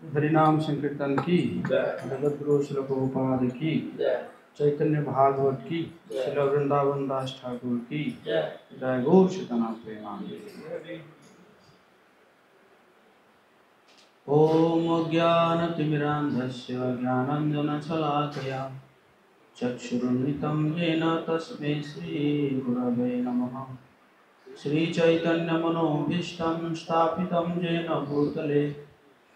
हरिनाम संकीर्तन की, जगत गुरु श्री प्रभुपाद की, चैतन्य भागवत की, श्री वृंदावन दास ठाकुर की जय। गौर सीतानाथ प्रेमानंद। ओम ज्ञानतिमिरान्धस्य ज्ञानाञ्जनशलाकया चक्षुरुन्मिलितं येन तस्मै श्रीगुरवे नमः। श्रीचैतन्यमनोभीष्टं स्थापितं येन भूतले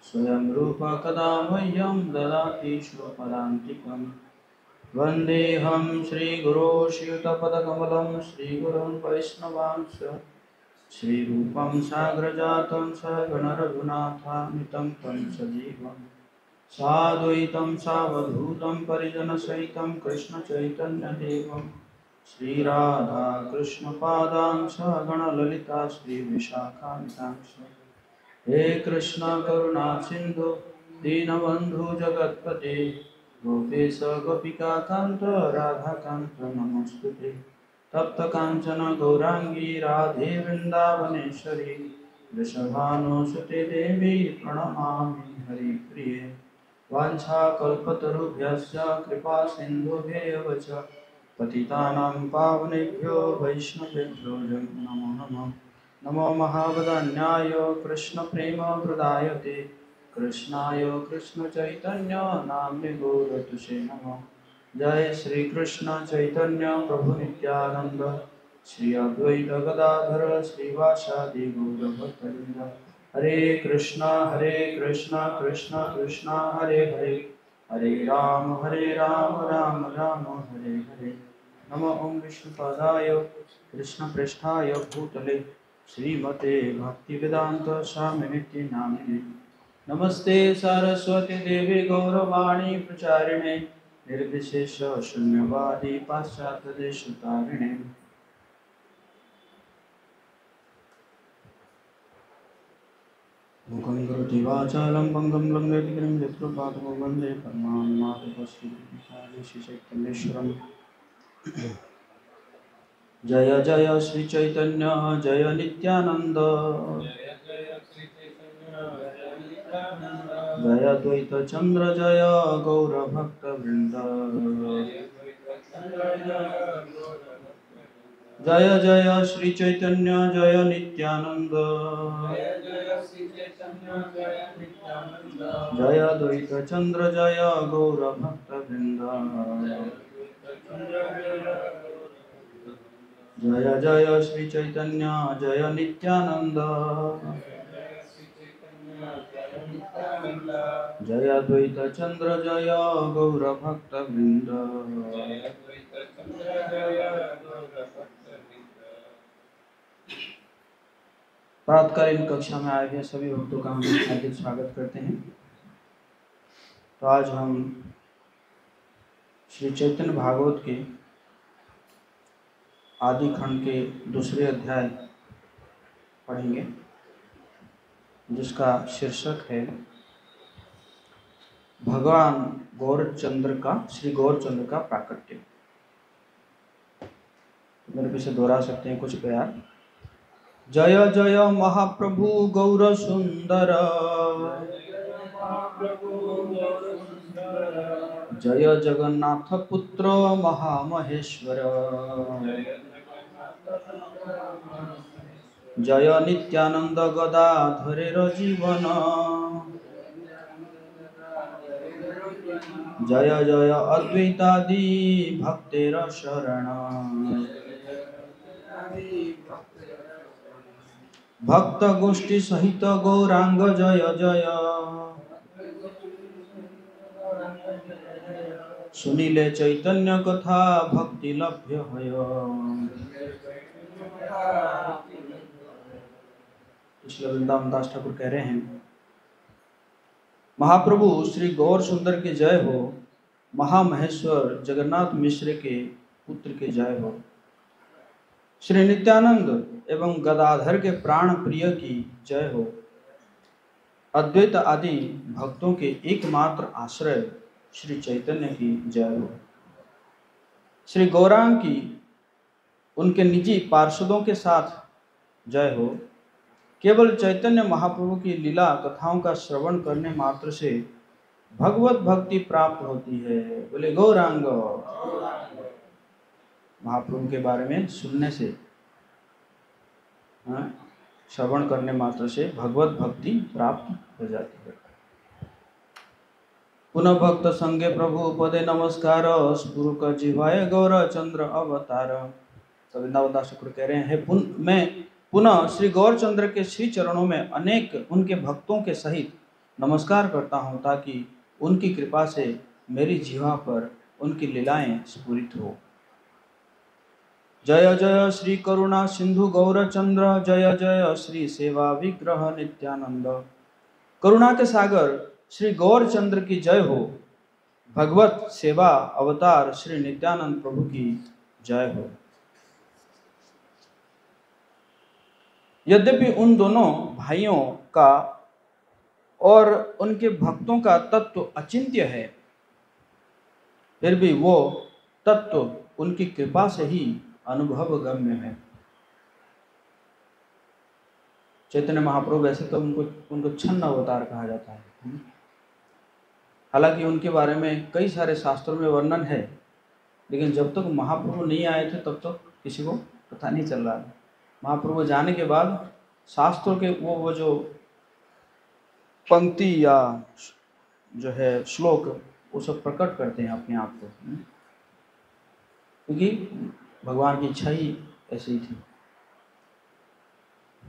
स्वयं रूप कदा मह्यं ददाति स्वपदान्तिकम्। वन्देऽहं श्रीगुरो श्रीयुतपदकमलं श्रीगुरुं वैष्णवांश्च श्रीरूपं साग्रजातं सगणरघुनाथान्वितं तं सजीवं साद्वैतं सावधूतं परिजनसहितं कृष्णचैतन्यदेवं श्रीराधा कृष्णपादां सगणललिता श्रीविशाखान्वितांश्च। हे कृष्ण करुणा सिंधु दीनबंधु जगतपते गोपेश गोपिका कांत राधा कांत नमोस्तुते। तप्त कांचन गौरांगी राधे वृंदावनेश्वरी वृषभानुसुते देवी प्रणमामि हरिप्रिये। वाञ्छाकल्पतरुभ्यश्च कृपा सिन्धुभ्येव च पतितानां पावनेभ्यो वैष्णवेभ्यो नमो नमः। नमो महावदन्याय कृष्ण प्रेम प्रदायते कृष्णाय कृष्ण चैतन्य नाम्ने गौरतुषे नमः। जय श्री कृष्ण चैतन्य प्रभु नित्यानंद श्री अद्वैत गदाधर श्रीवासादि गौरभक्तवृंद। हरे कृष्णा कृष्ण कृष्ण हरे हरे, हरे राम राम राम हरे हरे। नमो ओम विष्णुपादाय कृष्ण पृष्ठाय भूतले श्रीमते भक्तिवेदांत स्वामिनिति नामिने। नमस्ते सरस्वती देवी गौरवाणी प्रचारिणे निर्विशेष शून्यवादी पाश्चात्य देशतारिणे। मुखं करोति वाचालं पंगं लंघयति गिरिं यत्कृपातमो वन्दे परमात्मानं श्रीचैतन्येश्वरम्। जय जय श्री चैतन्य जय नित्यानंद, जय द्वैत चंद्र जय गौरभक्तवृंद। जय जय श्री चैतन्य जय नित्यानंद, जय द्वैत चंद्र जय गौरभक्तवृंद। जय जय श्री चैतन्य जय नित्यानंद, जय द्वैत चंद्र जय गौरभक्तवृंद। प्रातःकालीन कक्षा में आए हुए सभी भक्तों का हम हार्दिक स्वागत करते हैं। तो आज हम श्री चैतन्य भागवत के आदि खंड के दूसरे अध्याय पढ़ेंगे, जिसका शीर्षक है भगवान गौरचंद्र का, श्री गौरचंद्र का प्राकट्य। मेरे पीछे दोहरा सकते हैं कुछ प्यार। जय जय महाप्रभु गौर सुंदर, जय जगन्नाथ पुत्र महामहेश्वर, जय नित्यानंद गदाधरेर जीवन, जय जय अद्वैतादि भक्तेर शरण, भक्त गोष्ठी सहित गौरांग जय जय, सुनिले चैतन्य कथा भक्ति लभ्य है। इसलिए वृंदावन दास ठाकुर कह रहे हैं, महाप्रभु श्री गौर सुंदर के जय हो, महामहेश्वर जगन्नाथ मिश्र के पुत्र के जय हो, श्री नित्यानंद एवं गदाधर के प्राण प्रिय की जय हो, अद्वैत आदि भक्तों के एकमात्र आश्रय श्री चैतन्य की जय हो, श्री गौरांग की उनके निजी पार्षदों के साथ जय हो, केवल चैतन्य महाप्रभु की लीला कथाओं का श्रवण करने मात्र से भगवत भक्ति प्राप्त होती है। बोले गौरांग। महाप्रभु के बारे में सुनने से, श्रवण करने मात्र से भगवत भक्ति प्राप्त हो जाती है। पुनः भक्त संगे प्रभु पदे नमस्कार, स्फुरुक जिह्वाय गौर चंद्र अवतार। गोविंदावदास शुक्र कह रहे हैं, मैं पुनः श्री गौर चंद्र के श्री चरणों में अनेक उनके भक्तों के सहित नमस्कार करता हूँ, ताकि उनकी कृपा से मेरी जिह्वा पर उनकी लीलाएं स्फुरित हो। जय जय श्री करुणा सिंधु गौरचंद्र, जय जय श्री सेवा विग्रह नित्यानंद। करुणा के सागर श्री गौरचंद्र की जय हो। भगवत सेवा अवतार श्री नित्यानंद प्रभु की जय हो। यद्यपि उन दोनों भाइयों का और उनके भक्तों का तत्व अचिंत्य है, फिर भी वो तत्व उनकी कृपा से ही अनुभव गम्य है। चैतन्य महाप्रभु वैसे तो उनको छन्न अवतार कहा जाता है। हालांकि उनके बारे में कई सारे शास्त्रों में वर्णन है, लेकिन जब तक महाप्रभु नहीं आए थे तब तक किसी को पता नहीं चल रहा था। महाप्रभु जाने के बाद शास्त्रों के वो जो पंक्ति या जो है श्लोक, वो सब प्रकट करते हैं अपने आप को, क्योंकि भगवान की इच्छा ही ऐसी थी।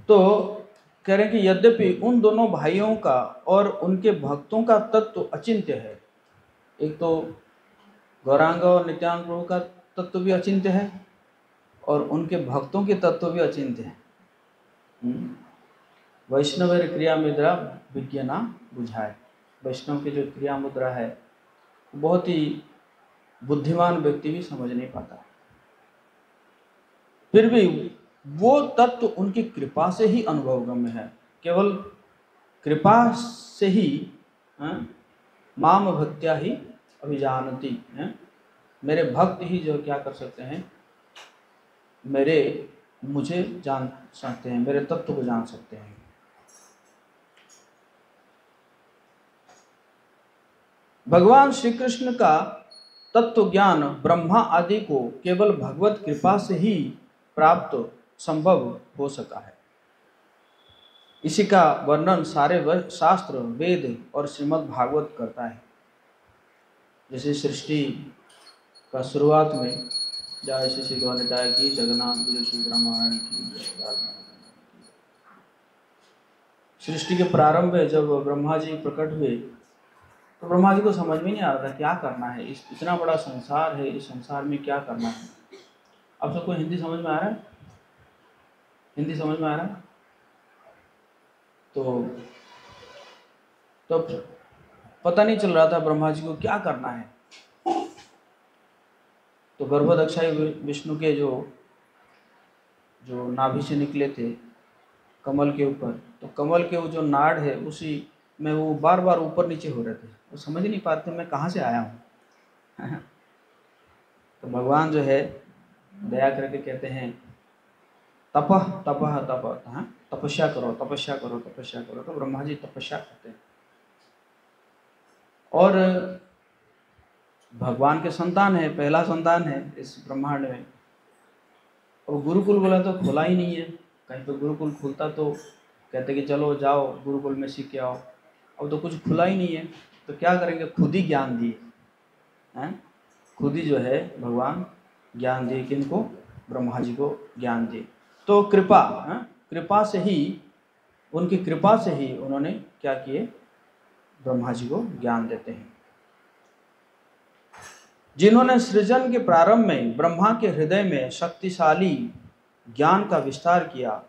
तो कह रहे हैं कि यद्यपि उन दोनों भाइयों का और उनके भक्तों का तत्व अचिंत्य है, एक तो गौरांग और नित्यानंद प्रभु का तत्व भी अचिंत्य है और उनके भक्तों के तत्व भी अचिंत्य है। वैष्णव क्रिया मुद्रा विज्ञाना बुझाए। वैष्णव की जो क्रिया मुद्रा है बहुत ही बुद्धिमान व्यक्ति भी समझ नहीं पाता। फिर भी वो तत्व उनकी कृपा से ही अनुभवगम्य है। केवल कृपा से ही माम भक्त्या ही अभिजानती है। मेरे भक्त ही जो क्या कर सकते हैं, मुझे जान सकते हैं, मेरे तत्व को जान सकते हैं। भगवान श्री कृष्ण का तत्व ज्ञान ब्रह्मा आदि को केवल भगवत कृपा से ही प्राप्त संभव हो सका है। इसी का वर्णन सारे शास्त्र, वेद और श्रीमद् भागवत करता है। जैसे सृष्टि का शुरुआत में जय श्री श्री गौनिताय की, जगन्नाथ गुरु श्री ब्रह्मांड की। सृष्टि के प्रारंभ में जब ब्रह्मा जी प्रकट हुए तो ब्रह्मा जी को समझ में नहीं आ रहा था क्या करना है। इतना बड़ा संसार है, इस संसार में क्या करना है। अब सबको हिंदी समझ में आ रहा है? हिंदी समझ में आ रहा है? तो पता नहीं चल रहा था ब्रह्मा जी को क्या करना है। तो गर्भोदक्षाई विष्णु के जो नाभि से निकले थे कमल के ऊपर, तो कमल के वो जो नाड़ है उसी में वो बार बार ऊपर नीचे हो रहे थे। वो समझ नहीं पाते मैं कहाँ से आया हूँ। तो भगवान जो है दया करके कहते हैं तपह तपह तपह, तपस्या करो तपस्या करो तपस्या करो। तो ब्रह्मा जी तपस्या करते हैं और भगवान के संतान है, पहला संतान है इस ब्रह्मांड में। और गुरुकुल बोला तो खुला ही नहीं है। कहीं तो गुरुकुल खुलता तो कहते कि चलो जाओ गुरुकुल में सीख के आओ। अब तो कुछ खुला ही नहीं है, तो क्या करेंगे, खुद ही ज्ञान दिए हैं। खुद ही जो है भगवान ज्ञान दिए, किनको? ब्रह्मा जी को ज्ञान दिए। तो कृपा, कृपा से ही, उनकी कृपा से ही उन्होंने क्या किए, ब्रह्मा जी को ज्ञान देते हैं। जिन्होंने सृजन के प्रारंभ में ब्रह्मा के हृदय में शक्तिशाली ज्ञान का विस्तार किया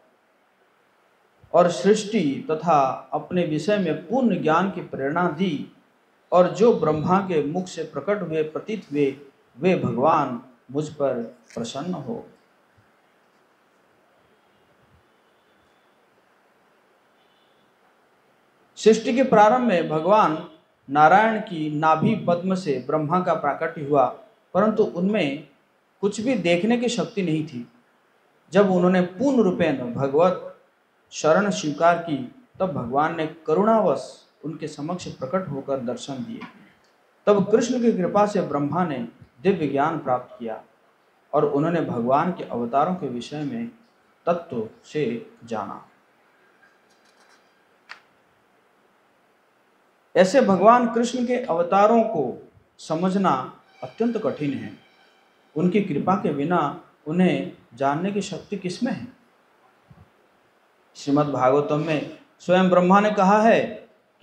और सृष्टि तथा अपने विषय में पूर्ण ज्ञान की प्रेरणा दी, और जो ब्रह्मा के मुख से प्रकट हुए प्रतीत हुए, वे भगवान मुझ पर प्रसन्न हो। सृष्टि के प्रारंभ में भगवान नारायण की नाभि पद्म से ब्रह्मा का प्राकट्य हुआ, परंतु उनमें कुछ भी देखने की शक्ति नहीं थी। जब उन्होंने पूर्ण रूपेण भगवत शरण स्वीकार की, तब भगवान ने करुणावश उनके समक्ष प्रकट होकर दर्शन दिए। तब कृष्ण की कृपा से ब्रह्मा ने दिव्य ज्ञान प्राप्त किया और उन्होंने भगवान के अवतारों के विषय में तत्व से जाना। ऐसे भगवान कृष्ण के अवतारों को समझना अत्यंत कठिन है। उनकी कृपा के बिना उन्हें जानने की शक्ति किसमें है? श्रीमद् भागवतम में स्वयं ब्रह्मा ने कहा है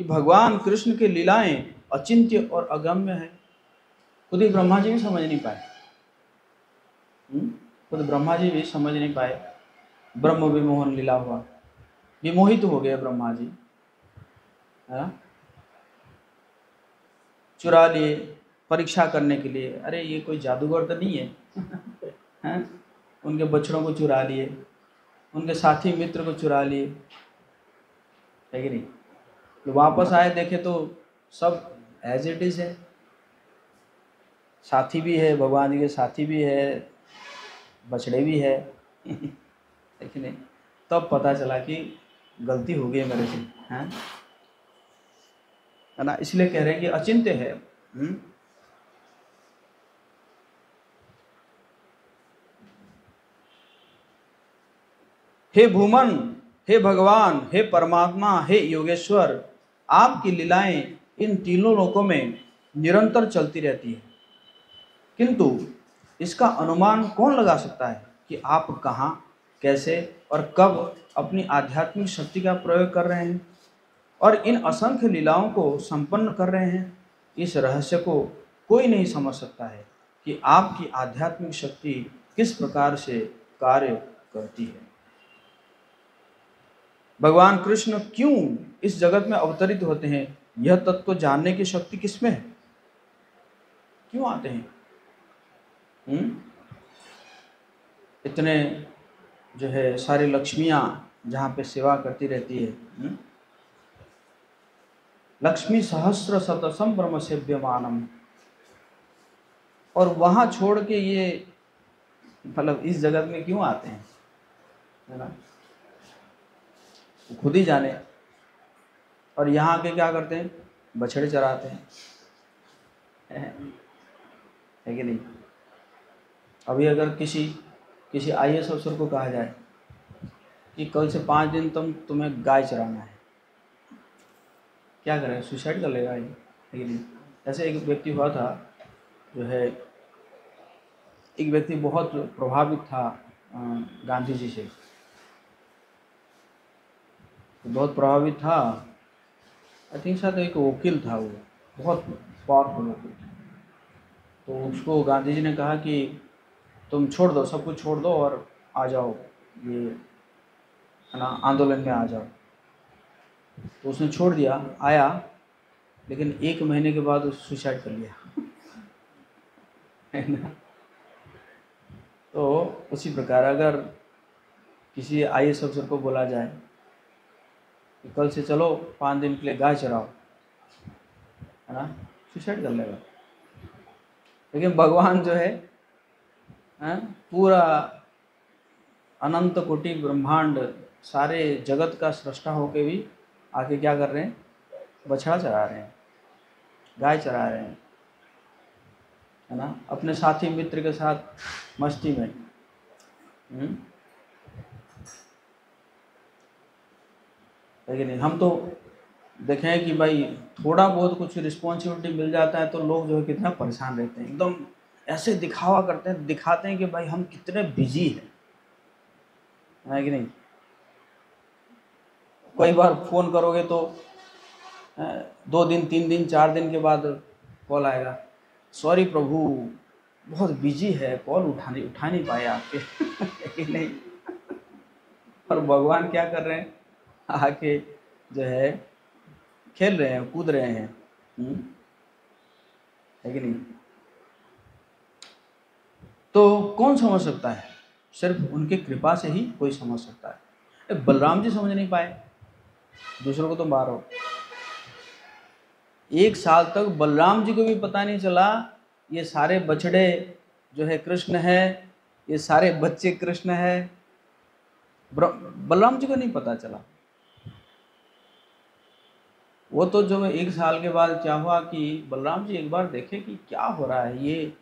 कि भगवान कृष्ण की लीलाएं अचिंत्य और अगम्य है। खुद ही ब्रह्मा जी भी समझ नहीं पाए। खुद ब्रह्मा जी भी समझ नहीं पाए। ब्रह्म विमोहन लीला हुआ, विमोहित हो गए ब्रह्मा जी, है ना? चुरा लिए परीक्षा करने के लिए। अरे ये कोई जादूगर तो नहीं है, हैं? उनके बछड़ों को चुरा लिए, उनके साथी मित्र को चुरा लिए, है कि नहीं? तो वापस आए, देखे तो सब एज इट इज है। साथी भी है, भगवान जी के साथी भी है, बछड़े भी है, है कि नहीं? तब पता चला कि गलती हो गई मेरे से, हैं? है ना? इसलिए कह रहे हैं कि अचिंत्य है। हे भूमन, हे भगवान, हे परमात्मा, हे योगेश्वर, आपकी लीलाएं इन तीनों लोकों में निरंतर चलती रहती है, किंतु इसका अनुमान कौन लगा सकता है कि आप कहाँ, कैसे और कब अपनी आध्यात्मिक शक्ति का प्रयोग कर रहे हैं और इन असंख्य लीलाओं को संपन्न कर रहे हैं? इस रहस्य को कोई नहीं समझ सकता है कि आपकी आध्यात्मिक शक्ति किस प्रकार से कार्य करती है। भगवान कृष्ण क्यों इस जगत में अवतरित होते हैं, यह तत्व को जानने की शक्ति किसमें है? क्यों आते हैं? इतने जो है सारी लक्ष्मियां जहाँ पे सेवा करती रहती है, लक्ष्मी सहस्र शतसम ब्रह्म सेव्यमानम, और वहाँ छोड़ के ये मतलब इस जगत में क्यों आते हैं, है ना? खुद ही जाने। और यहाँ के क्या करते हैं? बछड़े चराते हैं, है कि नहीं? अभी अगर किसी IAS अफसर को कहा जाए कि कल से 5 दिन तुम्हें गाय चराना है, क्या करें? सुसाइड कर लेगा, है कि नहीं? ऐसे एक व्यक्ति हुआ था, जो है एक व्यक्ति बहुत प्रभावित था गांधी जी से, बहुत प्रभावित था। आई थिंक शायद एक वकील था, वो बहुत पावरफुल वकील था। तो उसको गांधी जी ने कहा कि तुम छोड़ दो, सब कुछ छोड़ दो और आ जाओ, ये है ना, आंदोलन में आ जाओ। तो उसने छोड़ दिया, आया, लेकिन 1 महीने के बाद उसने सुसाइड कर लिया, है ना? तो उसी प्रकार अगर किसी IAS अफसर को बोला जाए कि कल से चलो 5 दिन के लिए गाय चराओ, है ना, सुसाइड कर लेगा। लेकिन भगवान जो है पूरा अनंत कोटि ब्रह्मांड सारे जगत का सृष्टा होके भी आके क्या कर रहे हैं? बछड़ा चरा रहे हैं, गाय चरा रहे हैं, है ना, अपने साथी मित्र के साथ मस्ती में। लेकिन नहीं, हम तो देखें कि भाई थोड़ा बहुत कुछ रिस्पॉन्सिबिलिटी मिल जाता है तो लोग जो है कितना परेशान रहते हैं, एकदम ऐसे दिखावा करते हैं, दिखाते हैं कि भाई हम कितने बिजी हैं, है कि नहीं? कई बार फ़ोन करोगे तो 2 दिन 3 दिन 4 दिन के बाद कॉल आएगा, सॉरी प्रभु बहुत बिजी है, कॉल उठा नहीं पाए आपके, कि नहीं? और भगवान क्या कर रहे हैं? आके जो है खेल रहे हैं, कूद रहे हैं, है कि नहीं? तो कौन समझ सकता है? सिर्फ उनके कृपा से ही कोई समझ सकता है। बलराम जी समझ नहीं पाए, दूसरों को तो मारो। 1 साल तक बलराम जी को भी पता नहीं चला ये सारे बछड़े जो है कृष्ण है, ये सारे बच्चे कृष्ण है। बलराम जी को नहीं पता चला। वो तो जो 1 साल के बाद क्या हुआ कि बलराम जी एक बार देखे कि क्या हो रहा है, ये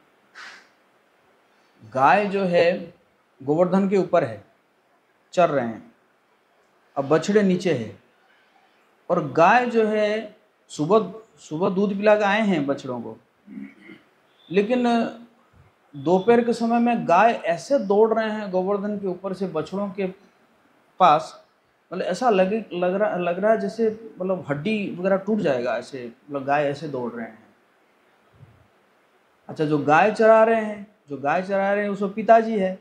गाय जो है गोवर्धन के ऊपर है, चर रहे हैं, अब बछड़े नीचे है, और गाय जो है सुबह सुबह दूध पिला के आए हैं बछड़ों को, लेकिन दोपहर के समय में गाय ऐसे दौड़ रहे हैं गोवर्धन के ऊपर से बछड़ों के पास, मतलब ऐसा लग रहा है जैसे मतलब हड्डी वगैरह टूट जाएगा, ऐसे मतलब गाय ऐसे दौड़ रहे हैं। अच्छा, जो गाय चरा रहे हैं उसको पिताजी है,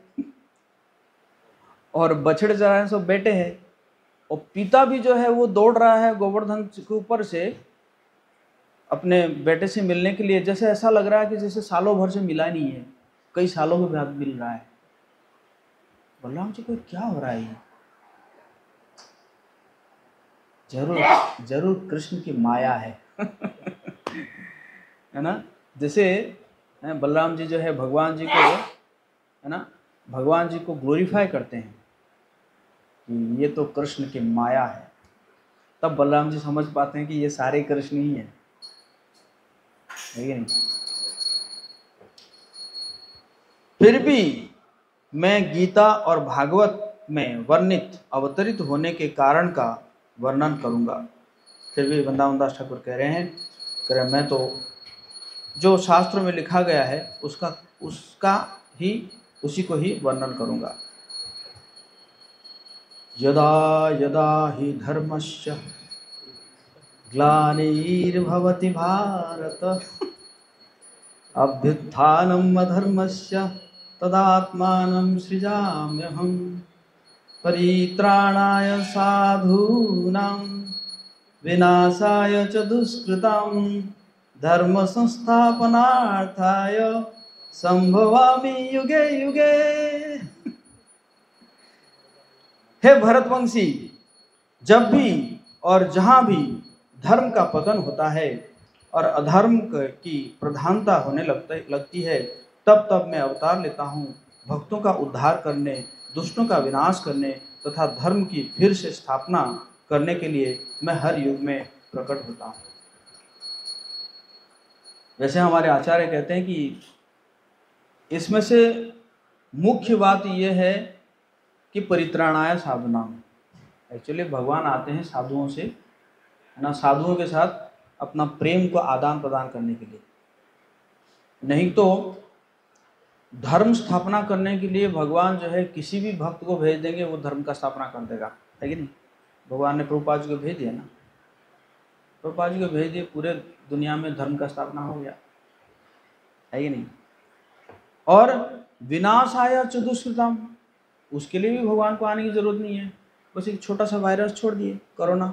और बछड़े चरा रहे हैं सब बेटे हैं, और पिता भी जो है वो दौड़ रहा है गोवर्धन के ऊपर से अपने बेटे से मिलने के लिए, जैसे ऐसा लग रहा है कि जैसे सालों भर से मिला नहीं है, कई सालों के बाद मिल रहा है। बलराम जी को क्या हो रहा है, ये जरूर कृष्ण की माया है है ना। जैसे बलराम जी जो है भगवान जी को, है ना, भगवान जी को ग्लोरीफाई करते हैं कि ये तो कृष्ण की माया है, तब बलराम जी समझ पाते हैं कि ये सारे कृष्ण ही हैं, है कि नहीं। फिर भी मैं गीता और भागवत में वर्णित अवतरित होने के कारण का वर्णन करूंगा। फिर भी वृंदावन दास ठाकुर कह रहे हैं, मैं तो जो शास्त्रों में लिखा गया है उसी को ही वर्णन करूंगा। यदा यदा हि धर्मस्य ग्लानिर्भवति भारत अभ्युत्थानम् अधर्मस्य तदात्मानं सृजाम्यहम् परित्राणाय साधूनां विनाशाय च दुष्कृतां धर्म संस्थापनार्थाय संभवामि युगे युगे। हे भरतवंशी, जब भी और जहाँ भी धर्म का पतन होता है और अधर्म की प्रधानता होने लगती है, तब तब मैं अवतार लेता हूँ भक्तों का उद्धार करने, दुष्टों का विनाश करने तथा धर्म की फिर से स्थापना करने के लिए मैं हर युग में प्रकट होता हूँ। वैसे हमारे आचार्य कहते हैं कि इसमें से मुख्य बात यह है कि परित्राणाय साधुनाम, एक्चुअली भगवान आते हैं साधुओं से, है ना, साधुओं के साथ अपना प्रेम को आदान प्रदान करने के लिए, नहीं तो धर्म स्थापना करने के लिए भगवान जो है किसी भी भक्त को भेज देंगे, वो धर्म का स्थापना कर देगा, है कि नहीं। भगवान ने प्रभुपाद जी को भेज दिया ना, प्रभुपाद जी को भेज दिए, पूरे दुनिया में धर्म का स्थापना हो गया, है कि नहीं। और विनाशाय च दुष्कृताम, उसके लिए भी भगवान को आने की जरूरत नहीं है, बस एक छोटा सा वायरस छोड़ दिए, कोरोना,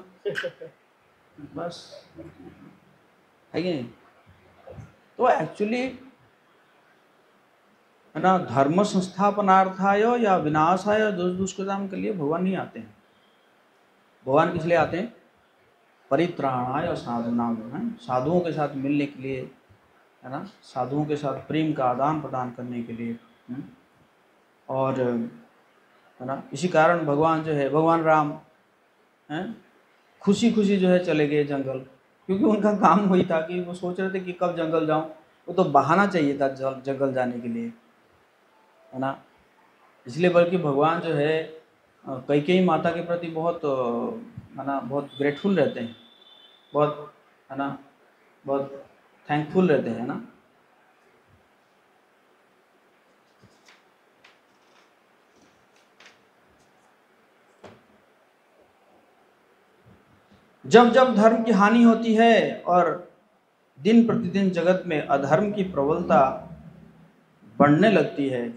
बस, है कि नहीं। तो एक्चुअली, है ना, धर्म संस्थापनार्थाय या विनाशाय दुष्कृताम के लिए भगवान नहीं आते हैं। भगवान किस लिए आते हैं? परित्राणाय साधुनाम, है, साधुओं के साथ मिलने के लिए, है ना, साधुओं के साथ प्रेम का आदान प्रदान करने के लिए, और, है ना, इसी कारण भगवान जो है, भगवान राम हैं, खुशी खुशी जो है चले गए जंगल, क्योंकि उनका काम वही था कि वो सोच रहे थे कि कब जंगल जाऊं, वो तो बहाना चाहिए था जंगल जाने के लिए, है ना। इसलिए बल्कि भगवान जो है कैकेयी माता के प्रति बहुत, है ना, बहुत ग्रेटफुल रहते हैं, बहुत, है ना, बहुत थैंकफुल रहते हैं ना। जब जब धर्म की हानि होती है और दिन प्रतिदिन जगत में अधर्म की प्रबलता बढ़ने लगती है,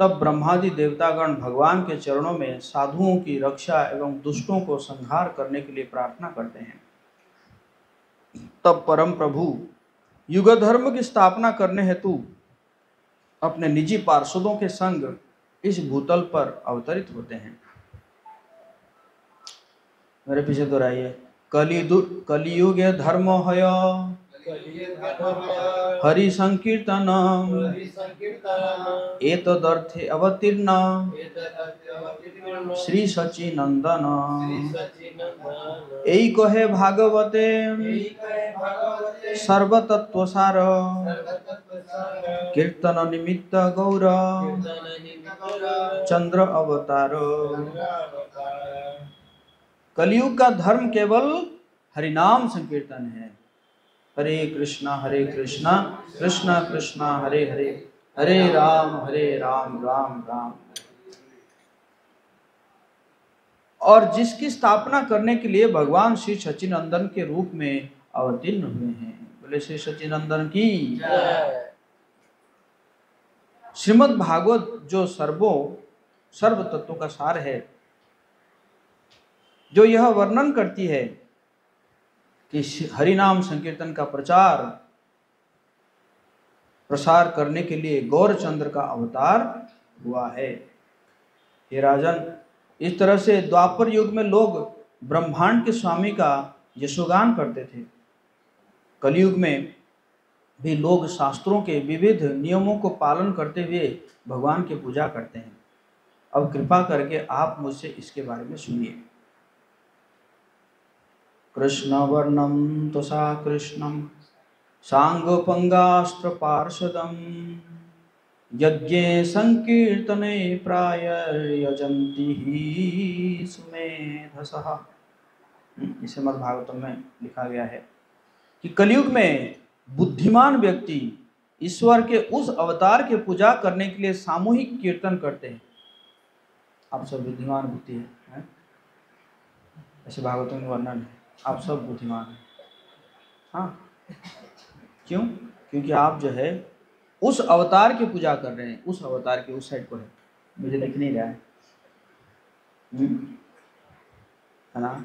तब ब्रह्मादि देवतागण भगवान के चरणों में साधुओं की रक्षा एवं दुष्टों को संहार करने के लिए प्रार्थना करते हैं। तब परम प्रभु युग धर्म की स्थापना करने हेतु अपने निजी पार्षदों के संग इस भूतल पर अवतरित होते हैं। मेरे पीछे दोहराइए, कलियुग धर्म हय हरि संकीर्तन एतदर्थे अवतीर्ण श्री सचिनंदन यही कहे भागवते सर्वतत्वसार कीर्तन निमित्त गौर चंद्र अवतार। कलयुग का धर्म केवल हरिनाम संकीर्तन है। हरे कृष्णा कृष्णा कृष्णा हरे हरे, हरे राम राम राम। और जिसकी स्थापना करने के लिए भगवान श्री सच्चिदानंद के रूप में अवतीर्ण हुए हैं। बोले श्री सच्चिदानंद की जय। श्रीमद् भागवत जो सर्व तत्वों का सार है, जो यह वर्णन करती है कि हरिनाम संकीर्तन का प्रसार करने के लिए गौरचंद्र का अवतार हुआ है। हे राजन, इस तरह से द्वापर युग में लोग ब्रह्मांड के स्वामी का यशोगान करते थे। कलयुग में भी लोग शास्त्रों के विविध नियमों को पालन करते हुए भगवान की पूजा करते हैं। अब कृपा करके आप मुझसे इसके बारे में सुनिए। कृष्ण वर्णम तुषा कृष्णम सांगोपंगास्त्र पार्षदम यज्ञे संकीर्तने प्राय यजन्ति ही सुमेधसः। इसे श्रीमद् भागवतम में लिखा गया है कि कलयुग में बुद्धिमान व्यक्ति ईश्वर के उस अवतार के पूजा करने के लिए सामूहिक कीर्तन करते हैं। आप सब बुद्धिमान बुद्धि है, ऐसे भागवतम में वर्णन है। आप सब बुद्धिमान हैं। हाँ, क्यों? क्योंकि आप जो है उस अवतार की पूजा कर रहे हैं। उस अवतार के उस साइड को है, मुझे दिख नहीं रहा है ना।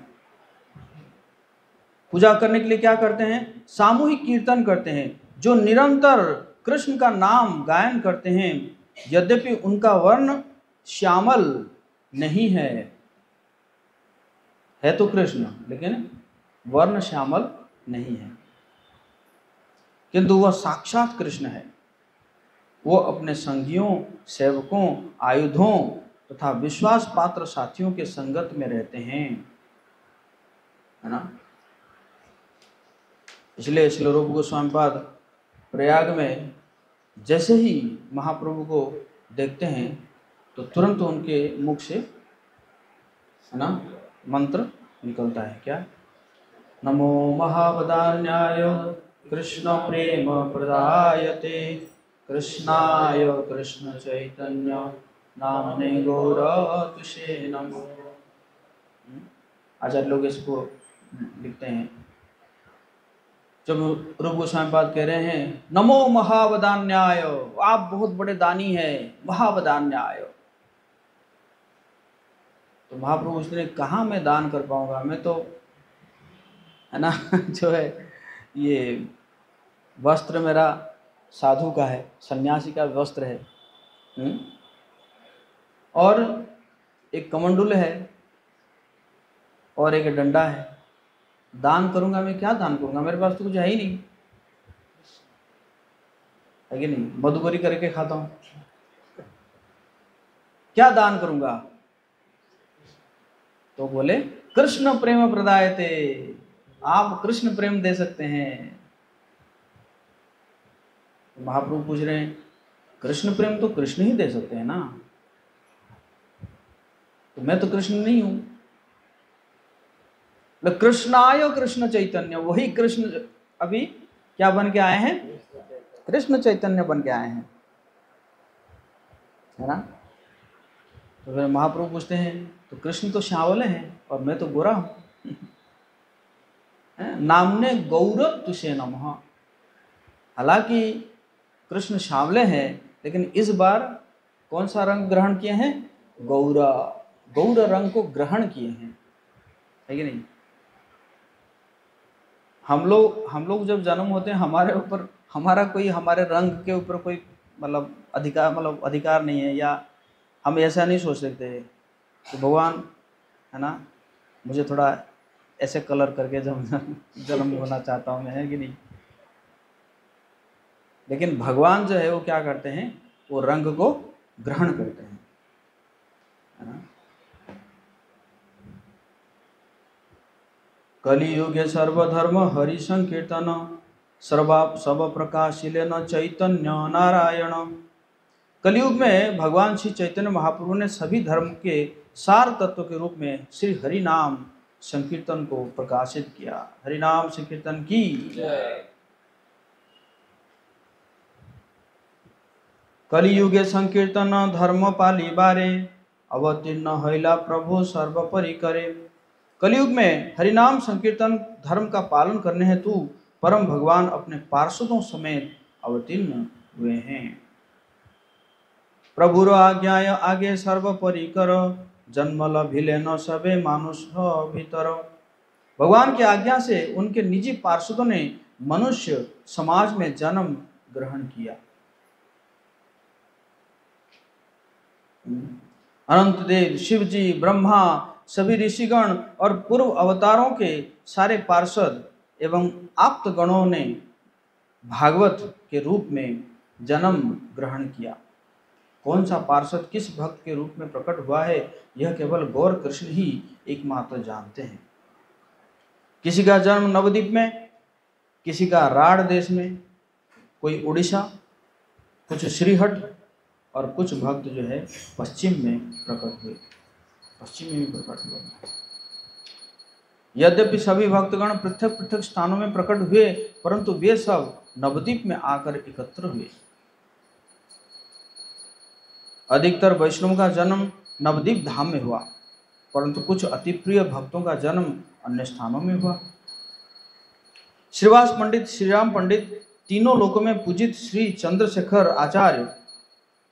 पूजा करने के लिए क्या करते हैं? सामूहिक कीर्तन करते हैं, जो निरंतर कृष्ण का नाम गायन करते हैं। यद्यपि उनका वर्ण श्यामल नहीं है तो कृष्ण, लेकिन वर्ण श्यामल नहीं है, किंतु वह साक्षात कृष्ण है। वो अपने संगियों, सेवकों, आयुधों तथा विश्वास पात्र साथियों के संगत में रहते हैं, है ना। इसलिए श्री रूप गोस्वामी पाद प्रयाग में जैसे ही महाप्रभु को देखते हैं तो तुरंत उनके मुख से, है ना, मंत्र निकलता है। क्या? नमो महावदान्याय कृष्ण प्रेम प्रदायते कृष्णाय कृष्ण चैतन्य नामने गौरतुषे नमो। आचार्य लोग इसको लिखते हैं। जब रूप गोस्वामी पाद कह रहे हैं नमो महावदान्याय, आप बहुत बड़े दानी हैं, महावदान्याय, तो महाप्रभु उसने कहाँ मैं दान कर पाऊंगा, मैं तो, है ना, जो है ये वस्त्र मेरा साधु का है, सन्यासी का वस्त्र है, और एक कमंडुल है और एक डंडा है। दान करूंगा मैं, क्या दान करूंगा? मेरे पास तो कुछ है ही नहीं, है कि नहीं? मधुकरी करके खाता हूं, क्या दान करूंगा? तो बोले कृष्ण प्रेम प्रदायते, आप कृष्ण प्रेम दे सकते हैं। तो महाप्रभु पूछ रहे हैं कृष्ण प्रेम तो कृष्ण ही दे सकते हैं ना, तो मैं तो कृष्ण नहीं हूं। कृष्णाय कृष्ण चैतन्य, वही कृष्ण अभी क्या बन के आए हैं? कृष्ण चैतन्य बन के आए हैं, है ना। तो फिर महाप्रभु पूछते हैं तो कृष्ण तो श्यावल हैं और मैं तो गोरा हूं। नामने गौरव तुषे नमः। हालांकि कृष्ण श्यावले हैं, लेकिन इस बार कौन सा रंग ग्रहण किए हैं? गौर रंग को ग्रहण किए हैं, है कि नहीं। हम लोग जब जन्म होते हैं, हमारे ऊपर हमारे रंग के ऊपर कोई अधिकार नहीं है, या हम ऐसा नहीं सोच सकते कि भगवान, है ना, मुझे थोड़ा ऐसे कलर करके जब जन्म होना चाहता हूँ मैं, है कि नहीं। लेकिन भगवान जो है वो क्या करते हैं, वो रंग को ग्रहण करते हैं, है ना। कलियुगे सर्वधर्म हरि संकीर्तन सर्वा सब प्रकाशिलेन चैतन्य नारायण। कलियुग में भगवान श्री चैतन्य महाप्रभु ने सभी धर्म के सार तत्व के रूप में श्री हरि नाम संकीर्तन को प्रकाशित किया। हरि नाम संकीर्तन की जय। कलियुगे संकीर्तन धर्म पाली बारे अवतीर्ण हैला प्रभु सर्वपरि करे। कलियुग में हरिनाम संकीर्तन धर्म का पालन करने हेतु परम भगवान अपने पार्षदों समेत अवतीर्ण हुए हैं। प्रभुर आज्ञाय आगे सर्वपरि कर जन्म लभिले न सबे मानुष भीतर। भगवान की आज्ञा से उनके निजी पार्षदों ने मनुष्य समाज में जन्म ग्रहण किया। अनंत देव, शिव जी, ब्रह्मा, सभी ऋषिगण और पूर्व अवतारों के सारे पार्षद एवं आप्त गणों ने भागवत के रूप में जन्म ग्रहण किया। कौन सा पार्षद किस भक्त के रूप में प्रकट हुआ है, यह केवल गौर कृष्ण ही एकमात्र जानते हैं। किसी का जन्म नवद्वीप में, किसी का राढ़ देश में, कोई उड़ीसा, कुछ श्रीहट और कुछ भक्त जो है पश्चिम में प्रकट हुए, पश्चिम में भी प्रकट हुए। यद्यपि सभी भक्तगण पृथक पृथक स्थानों में प्रकट हुए, परंतु वे सब नवद्वीप में आकर एकत्र हुए। अधिकतर वैष्णव का जन्म नवद्वीप धाम में हुआ, परंतु कुछ अति प्रिय भक्तों का जन्म अन्य स्थानों में हुआ। श्रीवास पंडित, श्रीराम पंडित, तीनों लोकों में पूजित श्री चंद्रशेखर आचार्य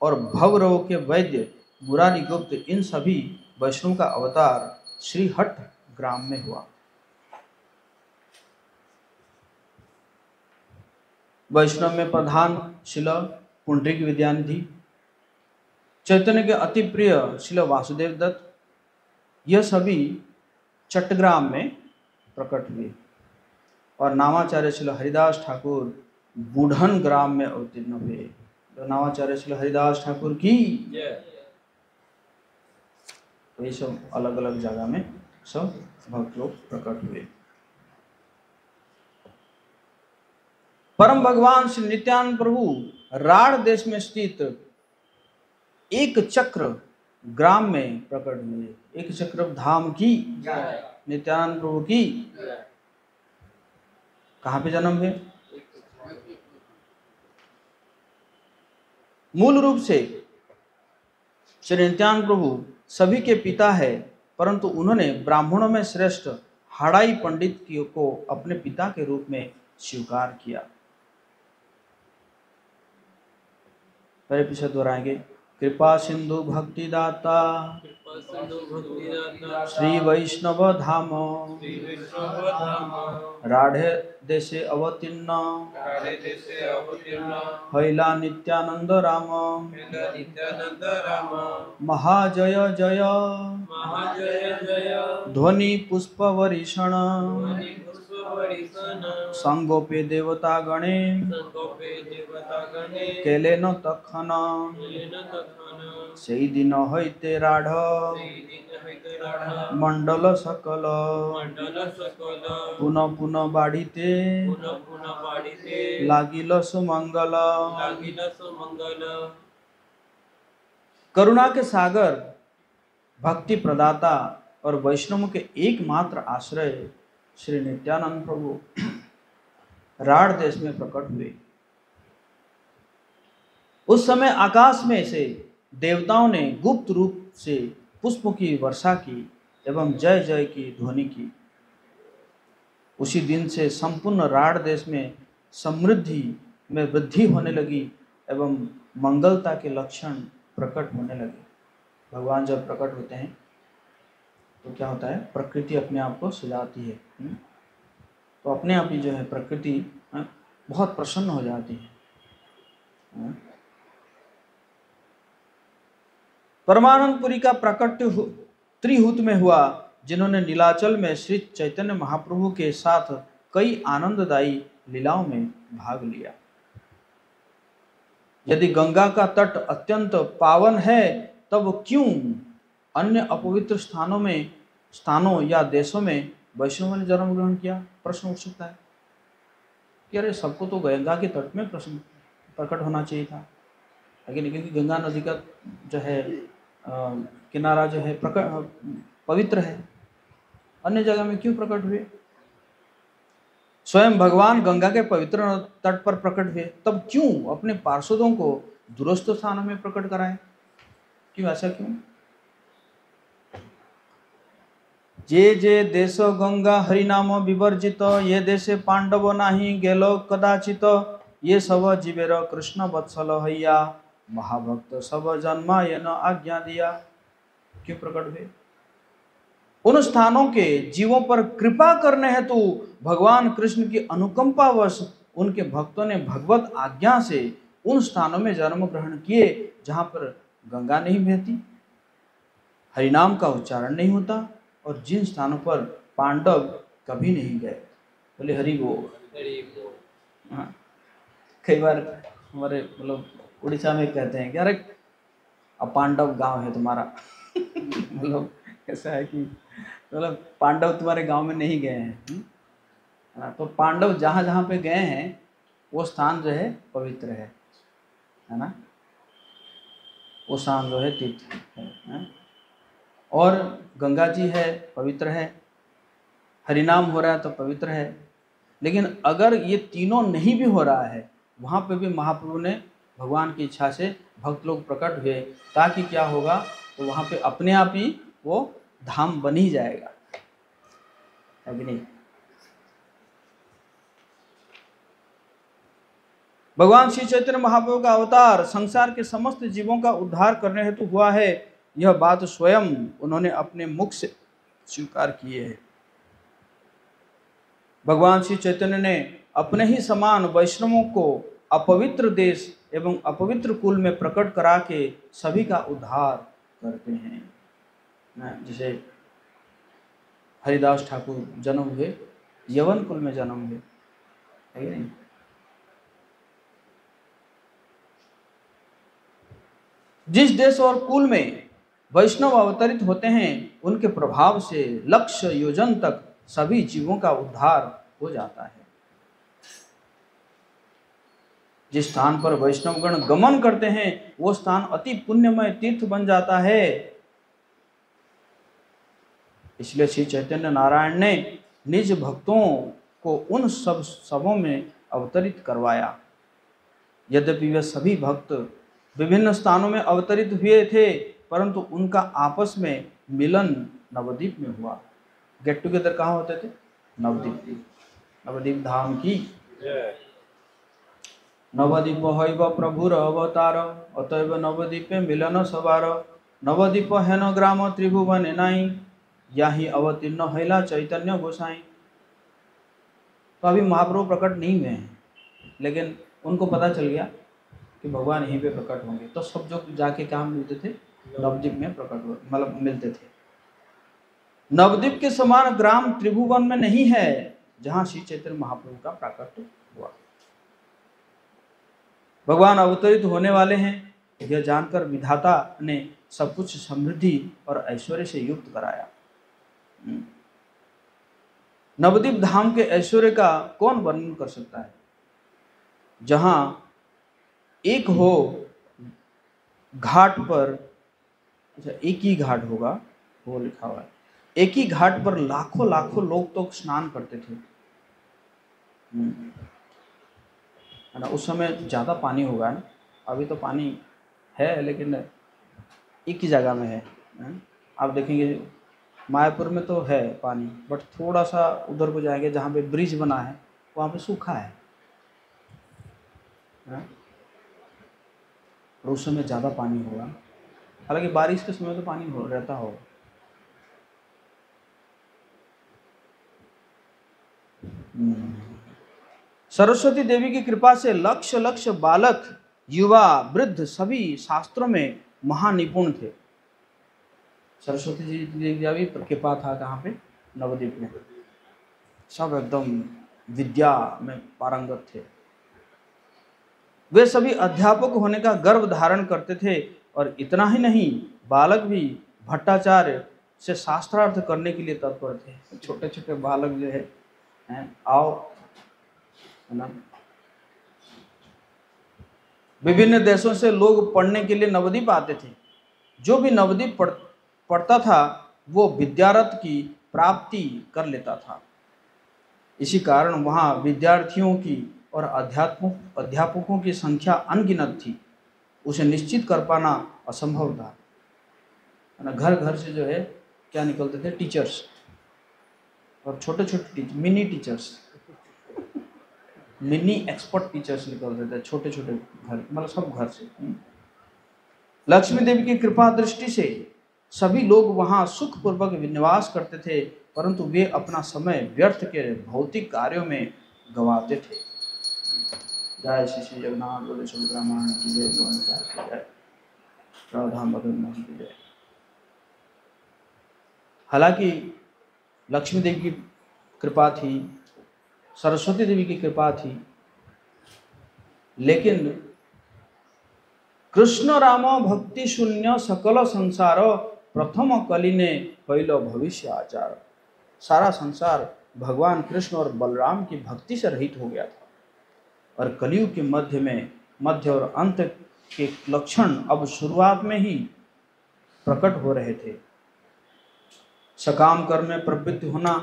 और भवरव के वैद्य मुरारी गुप्त, इन सभी वैष्णव का अवतार श्रीहट ग्राम में हुआ। वैष्णव में प्रधान शिल पुंडरीक विद्यानिधि, चैतन्य के अति प्रिय शिल वासुदेव दत्त, यह सभी चट्टग्राम में प्रकट हुए। और नामाचार्य शिल हरिदास ठाकुर बूढ़न ग्राम में अवतीर्ण हुए। तो नामाचार्य शिल हरिदास ठाकुर की ये सब अलग अलग जगह में सब भक्त लोग प्रकट हुए। परम भगवान श्री नित्यानंद प्रभु राढ़ देश में स्थित एक चक्र ग्राम में प्रकट हुए। एक चक्र धाम की नित्यानंद प्रभु की कहाँ पे जन्म हुए? मूल रूप से श्री नित्यानंद प्रभु सभी के पिता है, परंतु उन्होंने ब्राह्मणों में श्रेष्ठ हाड़ाई पंडित को अपने पिता के रूप में स्वीकार किया। पहले पीछे दोहराएंगे। कृपा सिंधु भक्ति दाता श्री वैष्णव धाम राढ़े देशे अवतीर्ण हैला नित्यानंद राम महाजय जय ध्वनि पुष्प वरिषण संगोपे देवता गणे केले न तखन सेई दिन हईते राढ़ मंडल सकल पुनः पुनः बाढ़ीते लागिल सुमंगल। करुणा के सागर, भक्ति प्रदाता और वैष्णव के एकमात्र आश्रय श्री नित्यानंद प्रभु राढ़ देश में प्रकट हुए। उस समय आकाश में से देवताओं ने गुप्त रूप से पुष्पों की वर्षा की एवं जय जय की ध्वनि की। उसी दिन से संपूर्ण राढ़ देश में समृद्धि में वृद्धि होने लगी एवं मंगलता के लक्षण प्रकट होने लगे। भगवान जब प्रकट होते हैं तो क्या होता है, प्रकृति अपने आप को सजाती है। तो अपने आप ही जो है प्रकृति बहुत प्रसन्न हो जाती है। परमानंदपुरी का प्रकट त्रिहुत में हुआ, जिन्होंने नीलाचल में श्री चैतन्य महाप्रभु के साथ कई आनंददायी लीलाओं में भाग लिया। यदि गंगा का तट अत्यंत पावन है, तब क्यों अन्य अपवित्र स्थानों या देशों में वैष्णवों ने जन्म ग्रहण किया? प्रश्न उठ सकता है कि अरे सबको तो गंगा के तट में प्रश्न प्रकट होना चाहिए था, लेकिन क्योंकि गंगा नदी का जो है किनारा जो है पवित्र है, अन्य जगह में क्यों प्रकट हुए? स्वयं भगवान गंगा के पवित्र तट पर प्रकट हुए, तब क्यों अपने पार्षदों को दूरस्थ स्थानों में प्रकट कराए? क्यों, ऐसा क्यों? जे देश गंगा हरिनाम विवर्जित, ये देशे पांडव नाही गेलो कदाचित, ये सब जीवेर कृष्ण वत्सल हैया, महाभक्त सब जन्मा ये न आज्ञा दिया। क्यों प्रकट हुए? उन स्थानों के जीवों पर कृपा करने हेतु भगवान कृष्ण की अनुकंपावश उनके भक्तों ने भगवत आज्ञा से उन स्थानों में जन्म ग्रहण किए जहां पर गंगा नहीं बहती, हरिनाम का उच्चारण नहीं होता, और जिन स्थानों पर पांडव कभी नहीं गए। बोले हरि बोल। हाँ, कई बार हमारे मतलब उड़ीसा में कहते हैं कि अरे अब पांडव गांव है तुम्हारा मतलब ऐसा है कि मतलब पांडव तुम्हारे गांव में नहीं गए हैं। तो पांडव जहाँ जहाँ पे गए हैं वो स्थान जो है पवित्र है ना, वो स्थान जो है तीर्थ है। और गंगा जी है, पवित्र है, हरिनाम हो रहा है तो पवित्र है। लेकिन अगर ये तीनों नहीं भी हो रहा है, वहाँ पे भी महाप्रभु ने भगवान की इच्छा से भक्त लोग प्रकट हुए, ताकि क्या होगा, तो वहाँ पे अपने आप ही वो धाम बन ही जाएगा, है कि नहीं? भगवान श्री चैतन्य महाप्रभु का अवतार संसार के समस्त जीवों का उद्धार करने हेतु हुआ है, यह बात स्वयं उन्होंने अपने मुख से स्वीकार की है। भगवान श्री चैतन्य ने अपने ही समान वैष्णवों को अपवित्र देश एवं अपवित्र कुल में प्रकट करा के सभी का उद्धार करते हैं। जैसे हरिदास ठाकुर जन्म हुए, यवन कुल में जन्म हुए, है कि नहीं? जिस देश और कुल में वैष्णव अवतरित होते हैं, उनके प्रभाव से लक्ष्य योजन तक सभी जीवों का उद्धार हो जाता है। जिस स्थान पर वैष्णवगण गमन करते हैं, वो स्थान अति पुण्यमय तीर्थ बन जाता है। इसलिए श्री चैतन्य नारायण ने निज भक्तों को उन सब सबों में अवतरित करवाया। यद्यपि वे सभी भक्त विभिन्न स्थानों में अवतरित हुए थे, परंतु उनका आपस में मिलन नवद्वीप में हुआ। गेट टुगेदर कहाँ होते थे? नवद्वीप। नवद्वीप धाम की नवद्वीप हैव प्रभुर अवतार, अतएव नवद्वीपे मिलन सवार। नवद्वीप हेन ग्राम त्रिभुवन नाई, याही अवतीर्ण हैला चैतन्य गोसाई। तो अभी महाप्रभु प्रकट नहीं हुए हैं, लेकिन उनको पता चल गया कि भगवान यहीं पे प्रकट होंगे, तो सब जो जाके कहाँ मिलते थे? नवद्वीप में प्रकट हो, मतलब मिलते थे। नवद्वीप के समान ग्राम त्रिभुवन में नहीं है जहाँ श्री चैतन्य महाप्रभु का प्रकट हुआ। भगवान अवतरित होने वाले हैं, यह जानकर विधाता ने सब कुछ समृद्धि और ऐश्वर्य से युक्त कराया। नवद्वीप धाम के ऐश्वर्य का कौन वर्णन कर सकता है? जहां एक हो घाट पर, अच्छा एक ही घाट होगा, वो लिखा हुआ है, एक ही घाट पर लाखों लाखों लोग तो स्नान करते थे, है ना। उस समय ज़्यादा पानी होगा ना, अभी तो पानी है लेकिन एक ही जगह में है। आप देखेंगे मायापुर में तो है पानी, बट थोड़ा सा उधर को जाएंगे जहाँ पे ब्रिज बना है, वहाँ पे सूखा है। और उस समय ज़्यादा पानी होगा, हालांकि बारिश के समय तो पानी रहता होगा। सरस्वती देवी की कृपा से लक्ष लक्ष बालक, युवा, वृद्ध सभी शास्त्रों में महानिपुण थे। सरस्वती जी की भी कृपा था कहाँ पे? नवद्वीप में। सब एकदम विद्या में पारंगत थे। वे सभी अध्यापक होने का गर्व धारण करते थे, और इतना ही नहीं, बालक भी भट्टाचार्य से शास्त्रार्थ करने के लिए तत्पर थे। छोटे छोटे बालक जो है आओ, है ना। विभिन्न देशों से लोग पढ़ने के लिए नवद्वीप आते थे। जो भी नवद्वीप पढ़ता था वो विद्यारथ की प्राप्ति कर लेता था। इसी कारण वहाँ विद्यार्थियों की और अध्यापकों की संख्या अनगिनत थी। उसे निश्चित कर पाना असंभव था, है ना। घर घर से जो है क्या निकलते थे, टीचर्स, और छोटे छोटे mini teachers, mini expert teachers निकलते थे, छोटे छोटे घर, मतलब सब घर से। लक्ष्मी देवी की कृपा दृष्टि से सभी लोग वहाँ सुखपूर्वक निवास करते थे, परंतु वे अपना समय व्यर्थ के भौतिक कार्यों में गंवाते थे। जय श्री श्री जगन्नाथ बोले सुब्रह्मण्य की जय, जय राधाम भगवान की जय। हालांकि लक्ष्मी देवी की कृपा थी, सरस्वती देवी की कृपा थी, लेकिन कृष्ण राम भक्ति शून्य सकल संसार प्रथम कलिने कैल भविष्य आचार। सारा संसार भगवान कृष्ण और बलराम की भक्ति से रहित हो गया था, और कलयुग के मध्य और अंत के लक्षण अब शुरुआत में ही प्रकट हो रहे थे। सकाम कर्म में प्रवृत्त होना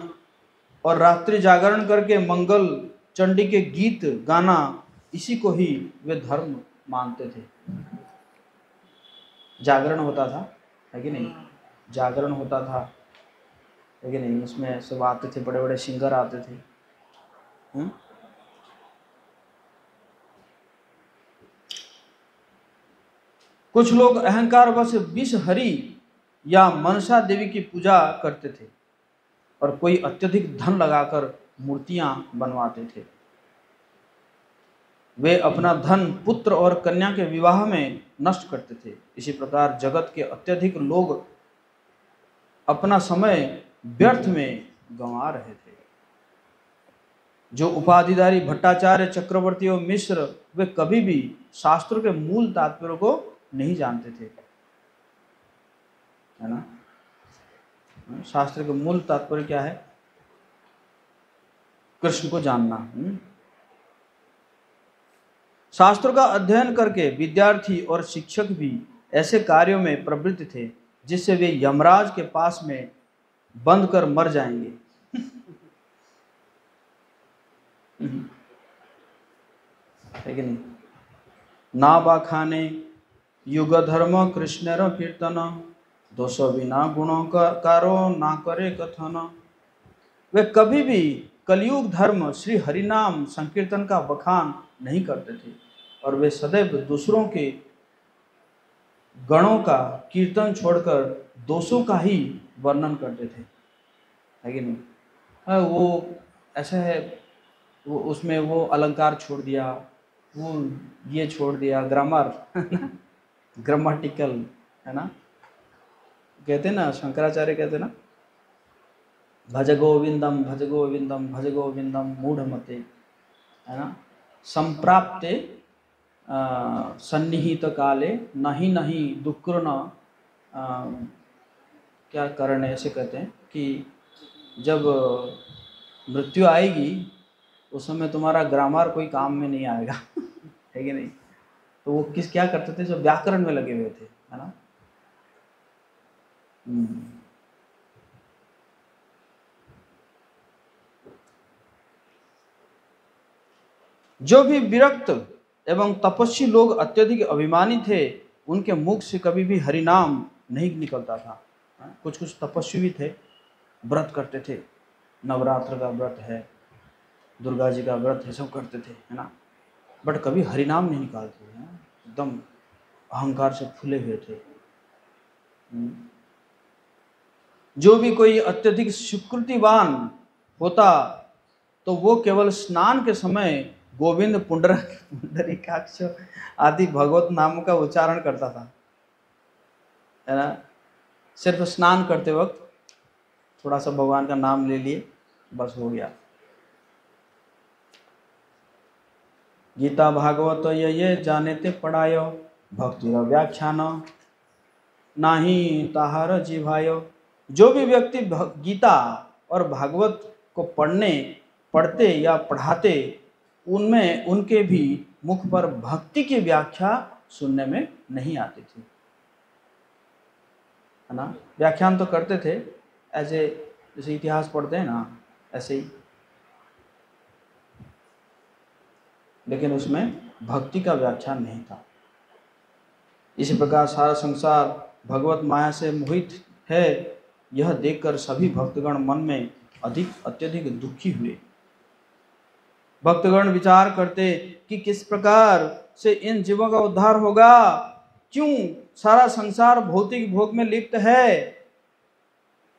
और रात्रि जागरण करके मंगल चंडी के गीत गाना, इसी को ही वे धर्म मानते थे। जागरण होता था, है कि नहीं, जागरण होता था, है कि नहीं। उसमें सब आते थे, बड़े बड़े सिंगर आते थे। कुछ लोग अहंकार वश विष हरि या मनसा देवी की पूजा करते थे, और कोई अत्यधिक धन लगाकर मूर्तियां बनवाते थे। वे अपना धन पुत्र और कन्या के विवाह में नष्ट करते थे। इसी प्रकार जगत के अत्यधिक लोग अपना समय व्यर्थ में गंवा रहे थे। जो उपाधिधारी भट्टाचार्य, चक्रवर्ती और मिश्र, वे कभी भी शास्त्रों के मूल तात्पर्य को नहीं जानते थे, है ना। शास्त्र के मूल तात्पर्य क्या है? कृष्ण को जानना। शास्त्रों का अध्ययन करके विद्यार्थी और शिक्षक भी ऐसे कार्यों में प्रवृत्त थे जिससे वे यमराज के पास में बंद कर मर जाएंगे। है कि नहीं? ना बाखाने युग धर्म कृष्णर कीर्तन, दोष बिना गुणों का कारो ना करे कथन। वे कभी भी कलयुग धर्म श्री हरिनाम संकीर्तन का बखान नहीं करते थे, और वे सदैव दूसरों के गणों का कीर्तन छोड़कर दोषों का ही वर्णन करते थे, है कि नहीं। हाँ, वो ऐसा है, वो उसमें वो अलंकार छोड़ दिया, वो ये छोड़ दिया, ग्रामर ग्रामेटिकल, है ना। कहते ना, शंकराचार्य कहते ना, भज गोविंदम भज गोविंदम भज गोविंदम मूढ़मते, है ना। संप्राप्ते सन्निहित काले नहीं नहीं दुक्कृण क्या करने, ऐसे कहते हैं कि जब मृत्यु आएगी उस समय तुम्हारा ग्रामर कोई काम में नहीं आएगा। है कि नहीं। तो वो क्या करते थे, जो व्याकरण में लगे हुए थे, है ना। जो भी विरक्त एवं तपस्वी लोग अत्यधिक अभिमानी थे, उनके मुख से कभी भी हरिनाम नहीं निकलता था। कुछ कुछ तपस्वी भी थे, व्रत करते थे, नवरात्र का व्रत है, दुर्गा जी का व्रत है, सब करते थे, है ना, बट कभी हरिनाम नहीं निकालते थे, एकदम अहंकार से फूले हुए थे। जो भी कोई अत्यधिक सुकृतिवान होता तो वो केवल स्नान के समय गोविंद पुंडरीकाक्ष आदि भगवत नामों का उच्चारण करता था, है ना। सिर्फ स्नान करते वक्त थोड़ा सा भगवान का नाम ले लिए, बस हो गया। गीता भागवत ये जाने ते पढ़ायो, भक्ति व्याख्यान नाही ताहार जीवायो। जो भी व्यक्ति गीता और भागवत को पढ़ते या पढ़ाते, उनमें उनके भी मुख पर भक्ति की व्याख्या सुनने में नहीं आती थी, है ना। व्याख्यान तो करते थे ऐसे, जैसे इतिहास पढ़ते हैं ना ऐसे ही, लेकिन उसमें भक्ति का व्याख्यान नहीं था। इसी प्रकार सारा संसार भगवत माया से मोहित है, यह देखकर सभी भक्तगण मन में अत्यधिक दुखी हुए। भक्तगण विचार करते कि किस प्रकार से इन जीवों का उद्धार होगा, क्यों सारा संसार भौतिक भोग में लिप्त है।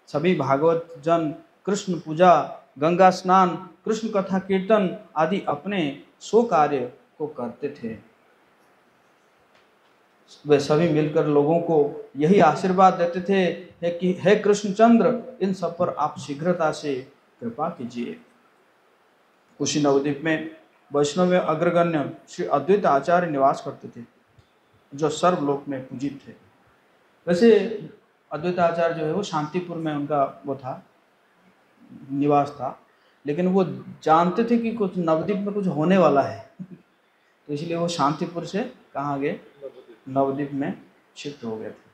सभी भागवत जन कृष्ण पूजा, गंगा स्नान, कृष्ण कथा कीर्तन आदि अपने सो कार्य को करते थे। वे सभी मिलकर लोगों को यही आशीर्वाद देते थे कि हे कृष्णचंद्र, इन सब पर आप शीघ्रता से कृपा कीजिए। उसी नवद्वीप में वैष्णव अग्रगण्य श्री अद्वैत आचार्य निवास करते थे, जो सर्वलोक में पूजित थे। वैसे अद्वैत आचार्य जो है वो शांतिपुर में उनका वो था, निवास था, लेकिन वो जानते थे कि कुछ नवद्वीप में कुछ होने वाला है, तो इसलिए वो शांतिपुर से कहाँ गए, नवद्वीप में शिफ्ट हो गए थे।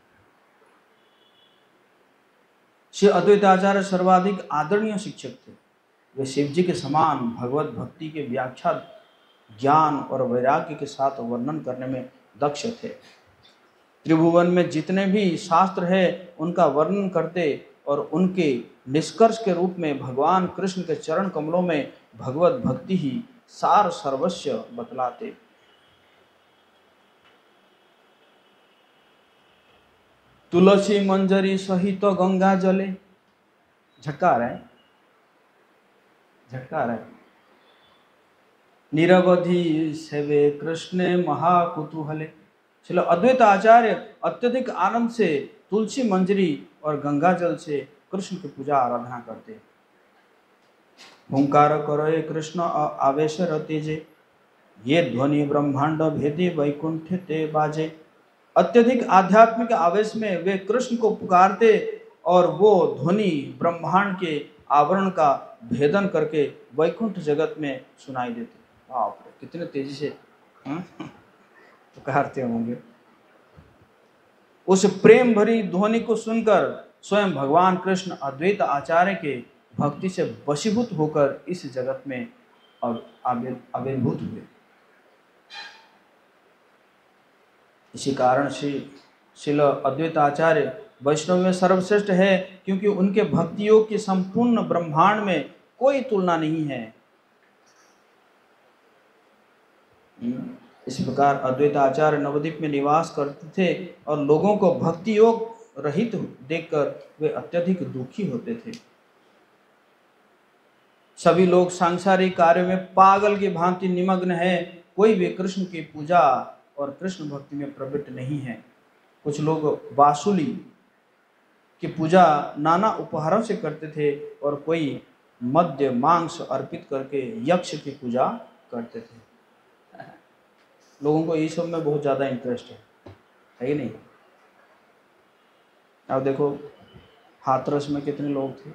श्री अद्वैत आचार्य सर्वाधिक आदरणीय शिक्षक थे। वे शिव जी के समान भगवत भक्ति के व्याख्या, ज्ञान और वैराग्य के साथ वर्णन करने में दक्ष थे। त्रिभुवन में जितने भी शास्त्र है उनका वर्णन करते और उनके निष्कर्ष के रूप में भगवान कृष्ण के चरण कमलों में भगवत भक्ति ही सार सर्वस्व बतलाते। तुलसी मंजरी सहित तो गंगा जले, झटका रहा है, निरवधि सेवे कृष्ण महाकुतूहले। चलो, अद्वैत आचार्य अत्यधिक आनंद से तुलसी मंजरी और गंगा जल से कृष्ण की पूजा आराधना करते। हुंकार करोए कृष्ण आवेश रतेजे, ये ध्वनि ब्रह्मांड भेदी वैकुंठ ते बाजे। अत्यधिक आध्यात्मिक आवेश में वे कृष्ण को पुकारते और वो ध्वनि ब्रह्मांड के आवरण का भेदन करके वैकुंठ जगत में सुनाई देते। बाप रे, कितने तेजी से पुकारते होंगे। उस प्रेम भरी ध्वनि को सुनकर स्वयं भगवान कृष्ण अद्वैत आचार्य के भक्ति से वशीभूत होकर इस जगत में आविर्भूत हुए। इसी कारण श्रील अद्वैत आचार्य वैष्णव में सर्वश्रेष्ठ है, क्योंकि उनके भक्ति योग की संपूर्ण ब्रह्मांड में कोई तुलना नहीं है। इस प्रकार अद्वैत आचार्य नवद्वीप में निवास करते थे और लोगों को भक्ति योग रहित देखकर वे अत्यधिक दुखी होते थे। सभी लोग सांसारिक कार्य में पागल की भांति निमग्न है, कोई भी कृष्ण की पूजा और कृष्ण भक्ति में प्रवृत्त नहीं है। कुछ लोग वासुली की पूजा नाना उपहारों से करते थे और कोई मद्य मांस अर्पित करके यक्ष की पूजा करते थे। लोगों को ये सब में बहुत ज़्यादा इंटरेस्ट है कि नहीं। अब देखो हाथरस में कितने लोग थे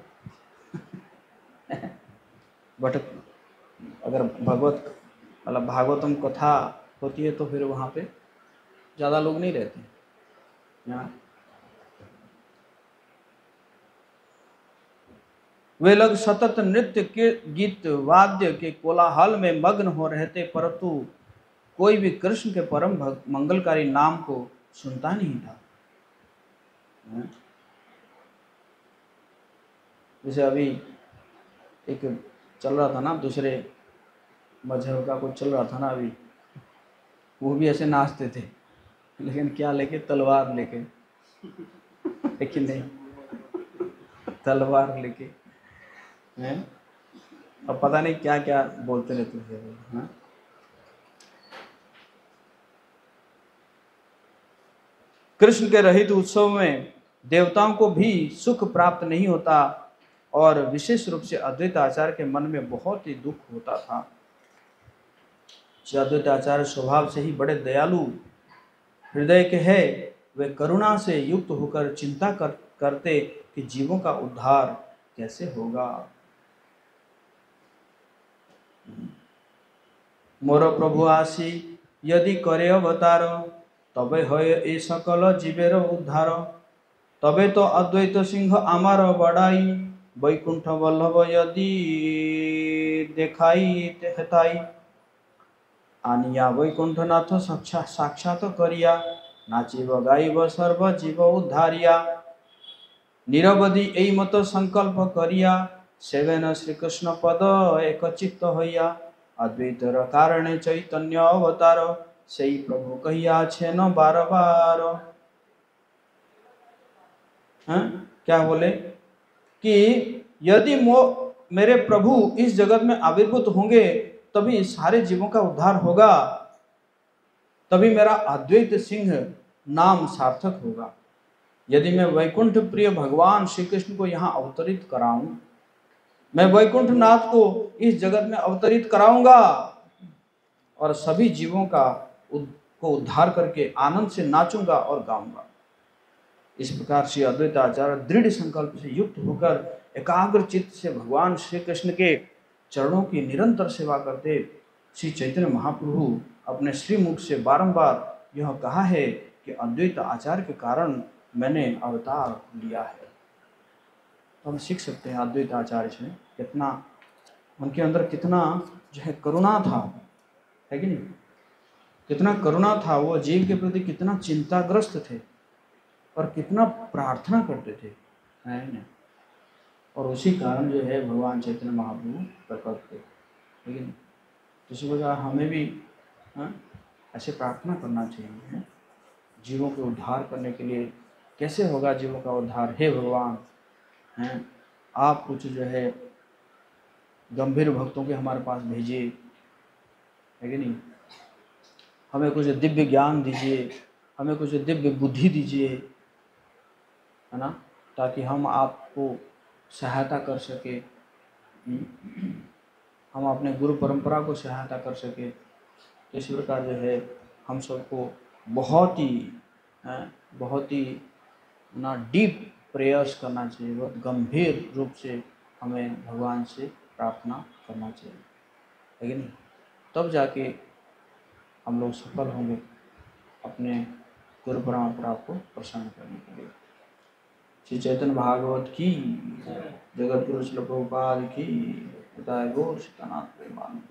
बट अगर भागवतम कथा होती है तो फिर वहाँ पे ज़्यादा लोग नहीं रहते यहाँ। वे लोग सतत नृत्य के गीत वाद्य के कोलाहल में मग्न हो रहे थे, परंतु कोई भी कृष्ण के परम मंगलकारी नाम को सुनता नहीं था। जैसे अभी एक चल रहा था ना, दूसरे मजहब का कुछ चल रहा था ना अभी, वो भी ऐसे नाचते थे, लेकिन क्या लेके, तलवार लेके लेकिन नहीं, तलवार लेके हैं, अब पता नहीं क्या क्या बोलते रहते थे। कृष्ण के रहित उत्सव में देवताओं को भी सुख प्राप्त नहीं होता और विशेष रूप से अद्वैत आचार्य के मन में बहुत ही दुख होता था। श्री अद्वैत आचार्य स्वभाव से ही बड़े दयालु हृदय के है। वे करुणा से युक्त होकर चिंता करते कि जीवों का उद्धार कैसे होगा। मोर प्रभु आसी यदि करे अवतार, तबे হয় এই সকল জীবের উদ্ধার। तबे तो अद्वैत सिंह आमार बड़ाई, वैकुंठ वल्लभ यदि देखाई हेताई। आनिया वैकुंठनाथ साक्षात करिया, नाचिब गाइब सर्व जीव उद्धारिया। निरवधि এই मत संकल्प करिया, सेवेन श्रीकृष्ण पद एक चित्त हइया। अद्वैतर कारणे चैतन्य अवतार, सेई प्रभु कहिया छेन बार बार। क्या बोले कि यदि मेरे प्रभु इस जगत में आविर्भूत होंगे तभी सारे जीवों का उद्धार होगा, तभी मेरा अद्वैत सिंह नाम सार्थक होगा। यदि मैं वैकुंठ प्रिय भगवान श्री कृष्ण को यहाँ अवतरित कराऊं, मैं वैकुंठ नाथ को इस जगत में अवतरित कराऊंगा और सभी जीवों को उद्धार करके आनंद से नाचूंगा और गाऊंगा। इस प्रकार श्री अद्वैत आचार्य दृढ़ संकल्प से युक्त होकर एकाग्र चित्त से भगवान श्री कृष्ण के चरणों की निरंतर सेवा करते। श्री चैतन्य महाप्रभु अपने श्रीमुख से बारंबार यह कहा है कि अद्वैत आचार्य के कारण मैंने अवतार लिया है। तो हम सीख सकते हैं अद्वैत आचार्य से कितना, उनके अंदर कितना जो है करुणा था, है कि नहीं, कितना करुणा था। वो जीव के प्रति कितना चिंताग्रस्त थे और कितना प्रार्थना करते थे, है ना। और उसी कारण जो है भगवान चैतन्य महाप्रभु प्रकट थे, है कि नहीं। इसी प्रकार हमें भी ऐसे प्रार्थना करना चाहिए, है? जीवों को उद्धार करने के लिए कैसे होगा जीवों का उद्धार, हे भगवान, हैं आप कुछ जो है गंभीर भक्तों के हमारे पास भेजिए, है कि नहीं। हमें कुछ दिव्य ज्ञान दीजिए, हमें कुछ दिव्य बुद्धि दीजिए, है ना, ताकि हम आपको सहायता कर सके, हम अपने गुरु परंपरा को सहायता कर सके। इस प्रकार जो है हम सबको बहुत ही ना डीप प्रेयर्स करना चाहिए, बहुत गंभीर रूप से हमें भगवान से प्रार्थना करना चाहिए, है कि नहीं। तब जाके हम लोग सफल होंगे अपने गुरु परंपरा को प्रसन्न करने के लिए। श्री चैतन्य भागवत की, जगत गुरु श्रील प्रभुपाद की, गौर सीतानाथ प्रेमानंद।